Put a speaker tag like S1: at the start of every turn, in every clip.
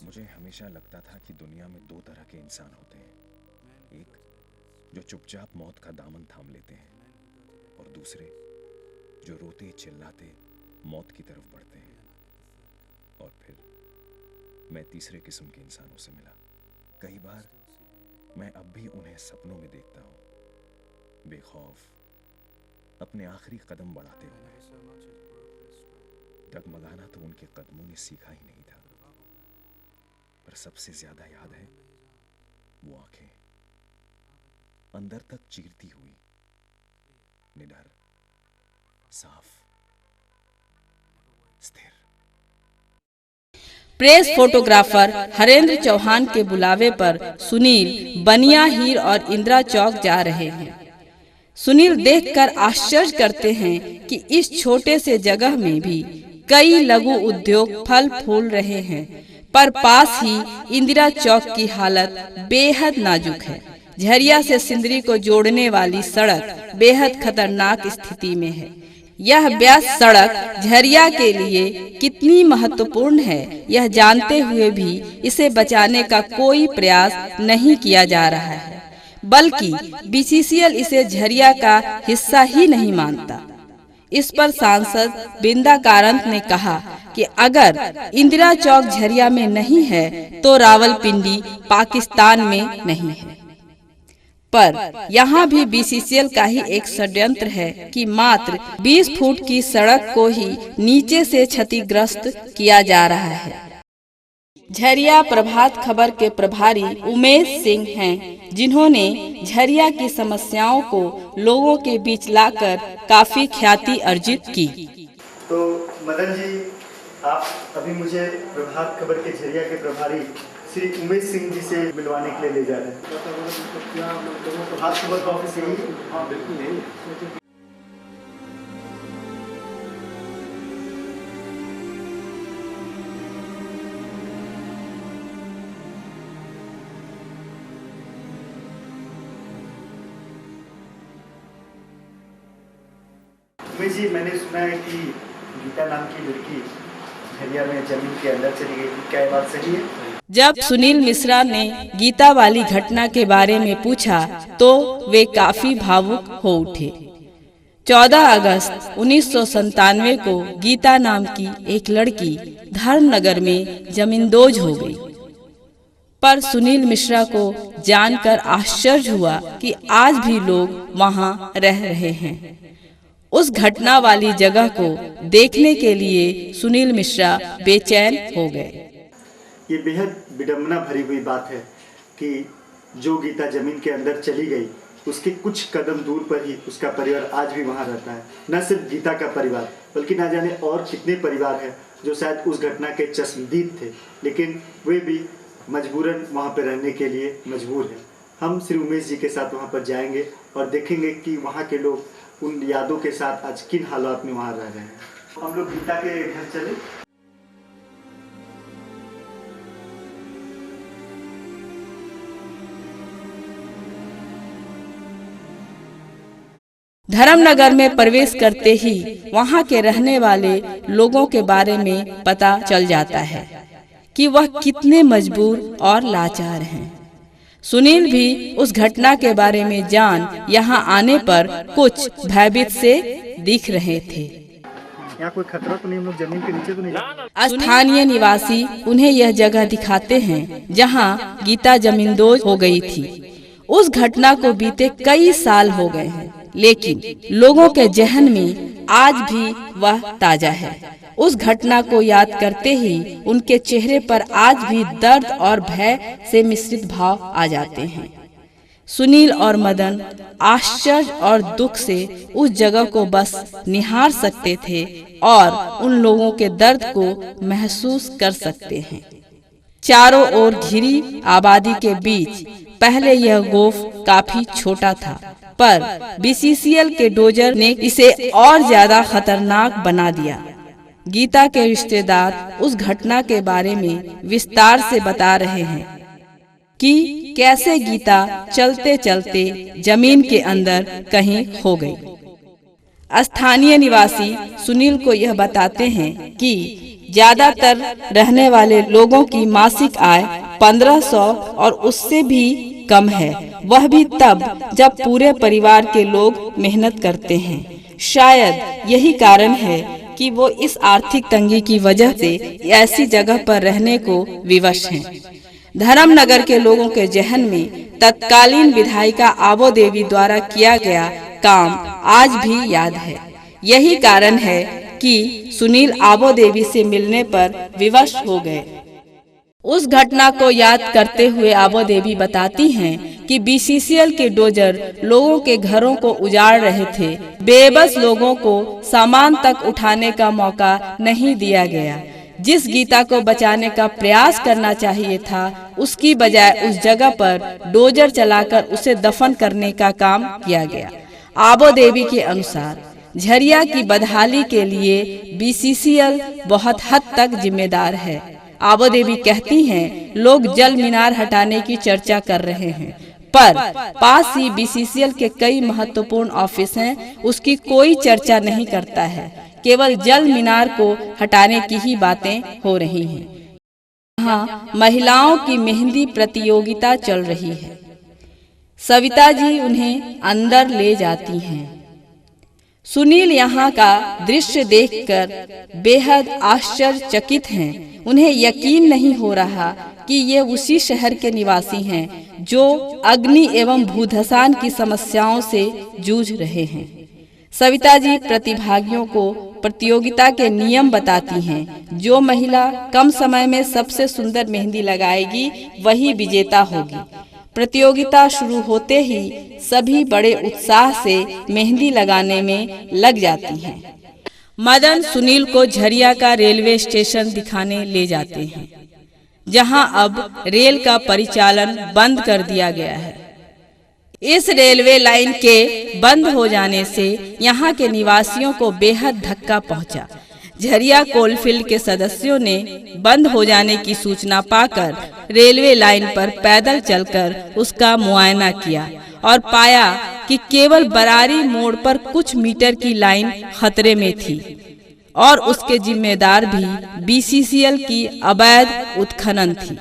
S1: मुझे हमेशा लगता था कि दुनिया में दो तरह के इंसान होते हैं, एक जो चुपचाप मौत का दामन थाम लेते हैं और दूसरे जो रोते चिल्लाते मौत की तरफ बढ़ते हैं। और फिर मैं तीसरे किस्म के इंसानों से मिला। कई बार मैं अब भी उन्हें सपनों में देखता हूं, बेखौफ अपने आखिरी कदम बढ़ाते हुए। डगमगाना तो उनके कदमों ने सीखा ही नहीं था, पर सबसे ज्यादा याद है वो आंखें, अंदर तक चीरती हुई, निडर, साफ, स्थिर।
S2: प्रेस फोटोग्राफर हरेंद्र चौहान के बुलावे पर सुनील बनिया हीर और इंदिरा चौक जा रहे हैं। सुनील देखकर आश्चर्य करते हैं कि इस छोटे से जगह में भी कई लघु उद्योग फल फूल रहे हैं, पर पास ही इंदिरा चौक की हालत बेहद नाजुक है। झरिया से सिंदरी को जोड़ने वाली सड़क बेहद खतरनाक स्थिति में है। यह व्यस्त सड़क झरिया के लिए कितनी महत्वपूर्ण है, यह जानते हुए भी इसे बचाने का कोई प्रयास नहीं किया जा रहा है, बल्कि बीसीसीएल इसे झरिया का हिस्सा ही नहीं मानता। इस पर सांसद बिंदा कारंत ने कहा कि अगर इंदिरा चौक झरिया में नहीं है तो रावलपिंडी पाकिस्तान में नहीं है। पर यहाँ भी बीसीसीएल का ही एक षड्यंत्र है कि मात्र 20 फुट की सड़क को ही नीचे से क्षतिग्रस्त किया जा रहा है। झरिया प्रभात खबर के प्रभारी उमेश सिंह हैं, जिन्होंने झरिया की समस्याओं को लोगों के बीच लाकर काफी ख्याति अर्जित की।
S3: तो मदन जी, आप अभी मुझे प्रभात खबर के झरिया के प्रभारी श्री उमेश सिंह जी से मिलवाने के लिए ले जा रहे हैं। प्रभात खबर का ऑफिस यही है? हाँ बिल्कुल यही है। उमेश जी, मैंने सुना है कि गीता नाम की लड़की झरिया में जमीन के अंदर चली गई थी, क्या ये बात सही है?
S2: जब सुनील मिश्रा ने गीता वाली घटना के बारे में पूछा तो वे काफी भावुक हो उठे। 14 अगस्त 1997 को गीता नाम की एक लड़की धर्मनगर में जमींदोज हो गई। पर सुनील मिश्रा को जानकर आश्चर्य हुआ कि आज भी लोग वहां रह रहे हैं। उस घटना वाली जगह को देखने के लिए सुनील मिश्रा बेचैन हो गए।
S3: ये बेहद विडंबना भरी हुई बात है कि जो गीता जमीन के अंदर चली गई, उसके कुछ कदम दूर पर ही उसका परिवार आज भी वहां रहता है। न सिर्फ गीता का परिवार, बल्कि ना जाने और कितने परिवार हैं जो शायद उस घटना के चश्मदीद थे, लेकिन वे भी मजबूरन वहां पर रहने के लिए मजबूर हैं। हम श्री उमेश जी के साथ वहां पर जाएंगे और देखेंगे कि वहां के लोग उन यादों के साथ आज किन हालात में वहां रह रहे हैं। हम लोग गीता के घर चले।
S2: धर्मनगर में प्रवेश करते ही वहां के रहने वाले लोगों के बारे में पता चल जाता है कि वह कितने मजबूर और लाचार हैं। सुनील भी उस घटना के बारे में जान यहाँ आने पर कुछ भयभीत से दिख रहे थे।
S3: यहाँ कोई खतरा तो नहीं? हम लोग जमीन के नीचे तो नहीं?
S2: स्थानीय निवासी उन्हें यह जगह दिखाते हैं जहाँ गीता जमींदोज हो गई थी। उस घटना को बीते कई साल हो गए हैं, लेकिन लोगों के जहन में आज भी वह ताजा है। उस घटना को याद करते ही उनके चेहरे पर आज भी दर्द और भय से मिश्रित भाव आ जाते हैं। सुनील और मदन आश्चर्य और दुख से उस जगह को बस निहार सकते थे और उन लोगों के दर्द को महसूस कर सकते हैं। चारों ओर घिरी आबादी के बीच पहले यह गोफ काफी छोटा था, पर बीसीसीएल के डोजर ने इसे और ज्यादा खतरनाक बना दिया। गीता के रिश्तेदार उस घटना के बारे में विस्तार से बता रहे हैं कि कैसे गीता चलते चलते जमीन के अंदर कहीं खो गई। स्थानीय निवासी सुनील को यह बताते हैं कि ज्यादातर रहने वाले लोगों की मासिक आय 1500 और उससे भी कम है, वह भी तब जब पूरे परिवार के लोग मेहनत करते हैं। शायद यही कारण है कि वो इस आर्थिक तंगी की वजह से ऐसी जगह पर रहने को विवश हैं। धर्मनगर के लोगों के जहन में तत्कालीन विधायिका आबो देवी द्वारा किया गया काम आज भी याद है। यही कारण है कि सुनील आबो देवी से मिलने पर विवश हो गए। उस घटना को याद करते हुए आबो देवी बताती हैं कि बीसीसीएल के डोजर लोगों के घरों को उजाड़ रहे थे। बेबस लोगों को सामान तक उठाने का मौका नहीं दिया गया। जिस गीता को बचाने का प्रयास करना चाहिए था, उसकी बजाय उस जगह पर डोजर चलाकर उसे दफन करने का काम किया गया। आबो देवी के अनुसार झरिया की बदहाली के लिए बीसीसीएल बहुत हद तक जिम्मेदार है। आबो देवी कहती हैं, लोग जल मीनार हटाने की चर्चा कर रहे हैं, पर पास ही बीसीसीएल के कई महत्वपूर्ण ऑफिस हैं, उसकी कोई चर्चा नहीं करता है। केवल जल मीनार को हटाने की ही बातें हो रही हैं। यहाँ महिलाओं की मेहंदी प्रतियोगिता चल रही है। सविता जी उन्हें अंदर ले जाती हैं। सुनील यहाँ का दृश्य देखकर बेहद आश्चर्यचकित हैं। उन्हें यकीन नहीं हो रहा कि ये उसी शहर के निवासी हैं जो अग्नि एवं भूधसान की समस्याओं से जूझ रहे हैं। सविता जी प्रतिभागियों को प्रतियोगिता के नियम बताती हैं। जो महिला कम समय में सबसे सुंदर मेहंदी लगाएगी वही विजेता होगी। प्रतियोगिता शुरू होते ही सभी बड़े उत्साह से मेहंदी लगाने में लग जाती हैं। मदन सुनील को झरिया का रेलवे स्टेशन दिखाने ले जाते हैं, जहां अब रेल का परिचालन बंद कर दिया गया है। इस रेलवे लाइन के बंद हो जाने से यहाँ के निवासियों को बेहद धक्का पहुंचा। झरिया कोलफील्ड के सदस्यों ने बंद हो जाने की सूचना पाकर रेलवे लाइन पर पैदल चलकर उसका मुआयना किया और पाया कि केवल बरारी मोड़ पर कुछ मीटर की लाइन खतरे में थी और उसके जिम्मेदार भी बीसीसीएल की अवैध उत्खनन थी।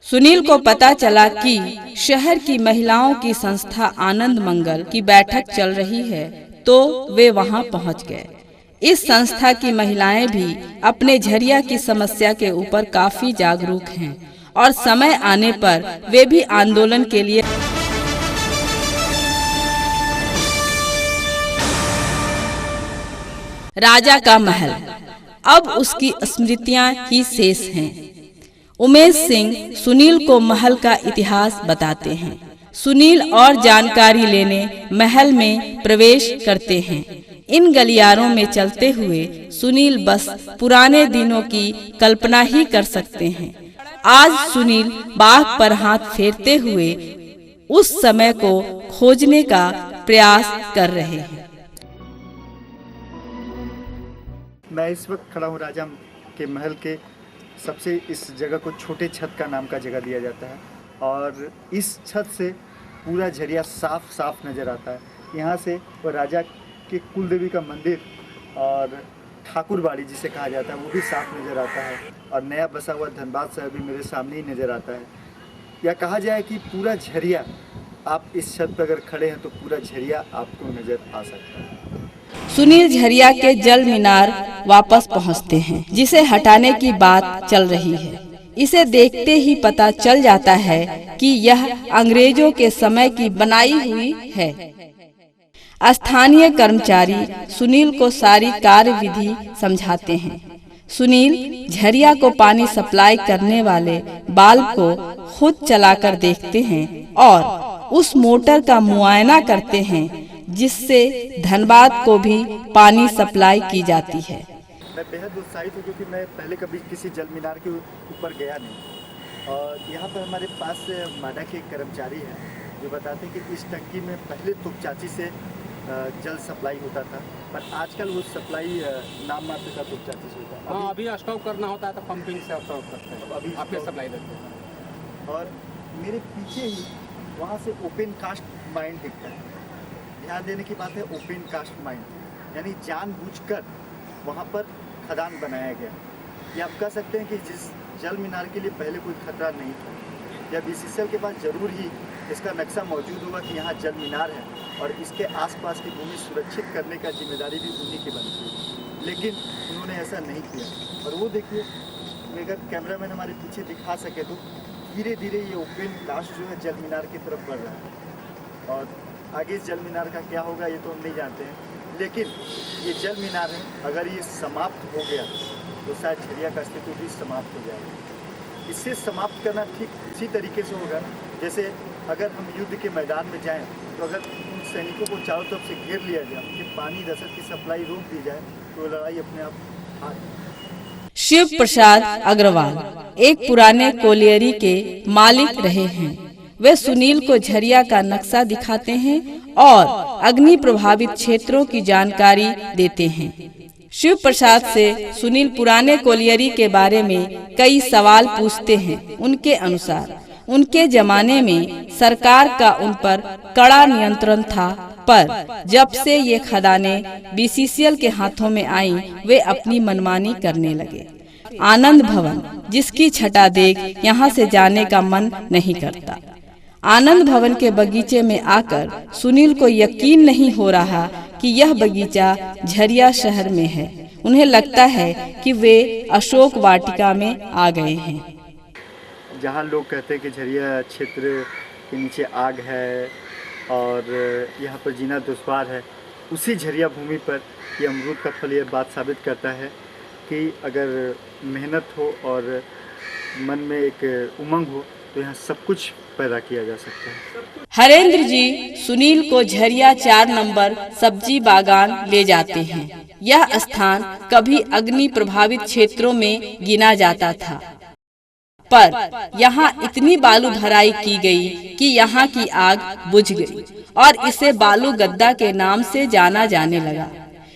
S2: सुनील को पता चला कि शहर की महिलाओं की संस्था आनंद मंगल की बैठक चल रही है, तो वे वहां पहुंच गए। इस संस्था की महिलाएं भी अपने झरिया की समस्या के ऊपर काफी जागरूक हैं और समय आने पर वे भी आंदोलन के लिए राजा का महल, अब उसकी स्मृतियां ही शेष हैं। उमेश सिंह सुनील को महल का इतिहास बताते हैं। सुनील और जानकारी लेने महल में प्रवेश करते हैं। इन गलियारों में चलते हुए सुनील बस पुराने दिनों की कल्पना ही कर सकते हैं। आज सुनील बाग पर हाथ फेरते हुए उस समय को खोजने का प्रयास कर रहे हैं।
S3: मैं इस वक्त खड़ा हूँ राजा के महल के सबसे, इस जगह को छोटे छत का नाम का जगह दिया जाता है और इस छत से पूरा झरिया साफ साफ नज़र आता है। यहाँ से वो राजा के कुल देवी का मंदिर और ठाकुरबाड़ी जिसे कहा जाता है वो भी साफ नज़र आता है और नया बसा हुआ धनबाद शहर भी मेरे सामने ही नज़र आता है। या कहा जाए कि पूरा झरिया, आप इस छत पर अगर खड़े हैं तो पूरा झरिया आपको नज़र आ सकता है।
S2: सुनील झरिया के जल मीनार वापस पहुंचते हैं, जिसे हटाने की बात चल रही है। इसे देखते ही पता चल जाता है कि यह अंग्रेजों के समय की बनाई हुई है। स्थानीय कर्मचारी सुनील को सारी कार्यविधि समझाते हैं। सुनील झरिया को पानी सप्लाई करने वाले बाल्ब को खुद चलाकर देखते हैं और उस मोटर का मुआयना करते हैं जिससे धनबाद को भी पानी सप्लाई की जाती है।
S3: मैं बेहद उत्साहित हूँ क्योंकि मैं पहले कभी किसी जल मीनार के ऊपर गया नहीं, और यहाँ पर हमारे पास माडा के एक कर्मचारी हैं जो बताते हैं कि इस टंकी में पहले तुपचाची से जल सप्लाई होता था, पर आजकल वो सप्लाई नाम मात्र का तुपचाची से होता है।
S4: हाँ, अभी स्टॉक करना होता है तो पंपिंग से स्टॉक करते हैं,
S3: अभी
S4: आपके सप्लाई देते हैं।
S3: और मेरे पीछे ही वहाँ से ओपन कास्ट माइन दिखता है। ध्यान देने की बात है, ओपन कास्ट माइन यानी जानबूझकर वहाँ पर खदान बनाया गया। ये आप कह सकते हैं कि जिस जल मीनार के लिए पहले कोई खतरा नहीं था, या बीसीसीएल के पास जरूर ही इसका नक्शा मौजूद होगा कि यहाँ जल मीनार है और इसके आसपास की भूमि सुरक्षित करने का जिम्मेदारी भी उन्हीं की बनती है, लेकिन उन्होंने ऐसा नहीं किया। और वो देखिए, अगर कैमरामैन हमारे पीछे दिखा सके तो धीरे धीरे ये ओपन कास्ट जो है जल मीनार की तरफ बढ़ रहा है, और आगे इस जल मीनार का क्या होगा ये तो हम नहीं जानते हैं, लेकिन ये जल मीनार है, अगर ये समाप्त हो गया तो शायद झरिया का अस्तित्व भी समाप्त हो जाएगा। इसे समाप्त करना ठीक इसी तरीके से होगा जैसे अगर हम युद्ध के मैदान में जाएं तो अगर उन सैनिकों को चारों तरफ से घेर लिया जाए, उनके पानी रसद की सप्लाई रोक दी जाए, तो लड़ाई अपने आप हार।
S2: शिव प्रसाद अग्रवाल एक पुराने कोलियरी के मालिक रहे हैं। वे सुनील को झरिया का नक्शा दिखाते हैं और अग्नि प्रभावित क्षेत्रों की जानकारी देते हैं। शिव प्रसाद से सुनील पुराने कोलियरी के बारे में कई सवाल पूछते हैं। उनके अनुसार उनके जमाने में सरकार का उन पर कड़ा नियंत्रण था, पर जब से ये खदानें बीसीसीएल के हाथों में आईं, वे अपनी मनमानी करने लगे। आनंद भवन, जिसकी छटा देख यहाँ से जाने का मन नहीं करता। आनंद भवन के बगीचे में आकर सुनील को यकीन नहीं हो रहा कि यह बगीचा झरिया शहर में है। उन्हें लगता है कि वे अशोक वाटिका में आ गए हैं,
S3: जहाँ लोग कहते हैं कि झरिया क्षेत्र के नीचे आग है और यहाँ पर जीना दुश्वार है। उसी झरिया भूमि पर ये अमरूद का फल ये बात साबित करता है कि अगर मेहनत हो और मन में एक उमंग हो तो यहाँ सब कुछ पैदा किया जा सकता है।
S2: हरेंद्र जी सुनील को झरिया 4 नंबर सब्जी बागान ले जाते हैं। यह स्थान कभी अग्नि प्रभावित क्षेत्रों में गिना जाता था, पर यहाँ इतनी बालू भराई की गई कि यहाँ की आग बुझ गई और इसे बालू गद्दा के नाम से जाना जाने लगा।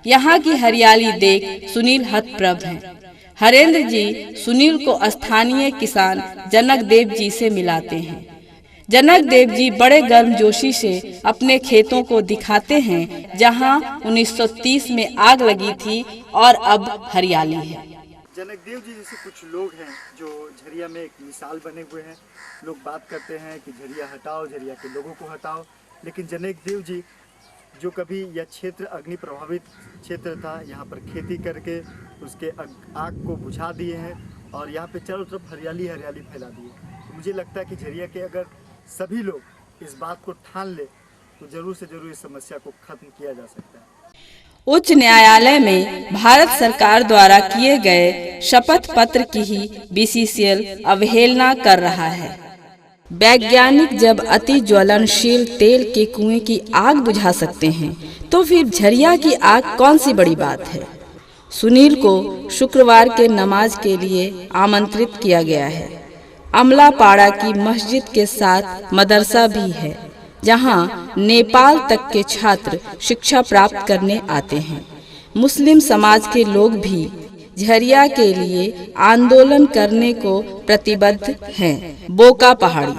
S2: यहाँ की हरियाली देख सुनील हतप्रभ हैं। हरेंद्र जी सुनील को स्थानीय किसान जनक देव जी से मिलाते हैं। जनक देव जी बड़े गर्मजोशी से अपने खेतों को दिखाते हैं, जहाँ 1930 में आग लगी थी और अब हरियाली है।
S3: जनक देव जी जैसे कुछ लोग हैं जो झरिया में एक मिसाल बने हुए हैं। लोग बात करते हैं कि झरिया हटाओ, झरिया के लोगों को हटाओ, लेकिन जनक देव जी जो कभी यह क्षेत्र अग्नि प्रभावित क्षेत्र था, यहाँ पर खेती करके उसके आग को बुझा दिए हैं और यहाँ पे चारों तरफ हरियाली हरियाली फैला दी है। तो मुझे लगता है कि झरिया के अगर सभी लोग इस बात को ठान ले तो जरूर से जरूर इस समस्या को खत्म किया जा सकता है।
S2: उच्च न्यायालय में भारत सरकार द्वारा किए गए शपथ पत्र की ही बीसीसीएल अवहेलना कर रहा है। वैज्ञानिक जब अति ज्वलनशील तेल के कुएं की आग बुझा सकते हैं, तो फिर झरिया की आग कौन सी बड़ी बात है। सुनील को शुक्रवार के नमाज के लिए आमंत्रित किया गया है। अमलापाड़ा की मस्जिद के साथ मदरसा भी है, जहां नेपाल तक के छात्र शिक्षा प्राप्त करने आते हैं। मुस्लिम समाज के लोग भी झरिया के लिए आंदोलन करने को प्रतिबद्ध हैं। बोका पहाड़ी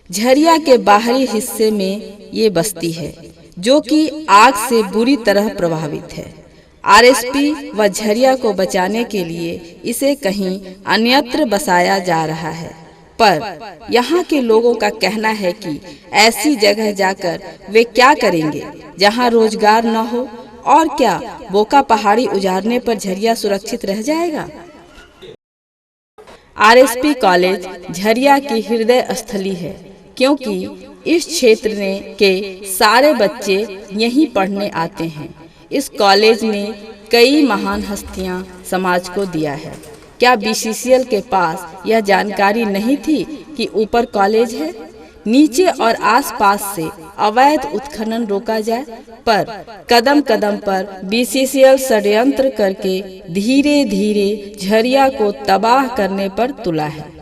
S2: झरिया के बाहरी हिस्से में ये बस्ती है, जो कि आग से बुरी तरह प्रभावित है। आरएसपी व झरिया को बचाने के लिए इसे कहीं अन्यत्र बसाया जा रहा है, पर यहाँ के लोगों का कहना है कि ऐसी जगह जाकर वे क्या करेंगे जहाँ रोजगार न हो, और क्या बोका पहाड़ी उजाड़ने पर झरिया सुरक्षित रह जाएगा। आरएसपी कॉलेज झरिया की हृदय स्थली है, क्योंकि इस क्षेत्र के सारे बच्चे यहीं पढ़ने आते हैं। इस कॉलेज ने कई महान हस्तियां समाज को दिया है। क्या बीसीसीएल के पास यह जानकारी नहीं थी कि ऊपर कॉलेज है? नीचे और आसपास से अवैध उत्खनन रोका जाए, पर कदम कदम पर बीसीसीएल षड्यंत्र करके धीरे धीरे झरिया को तबाह करने पर तुला है।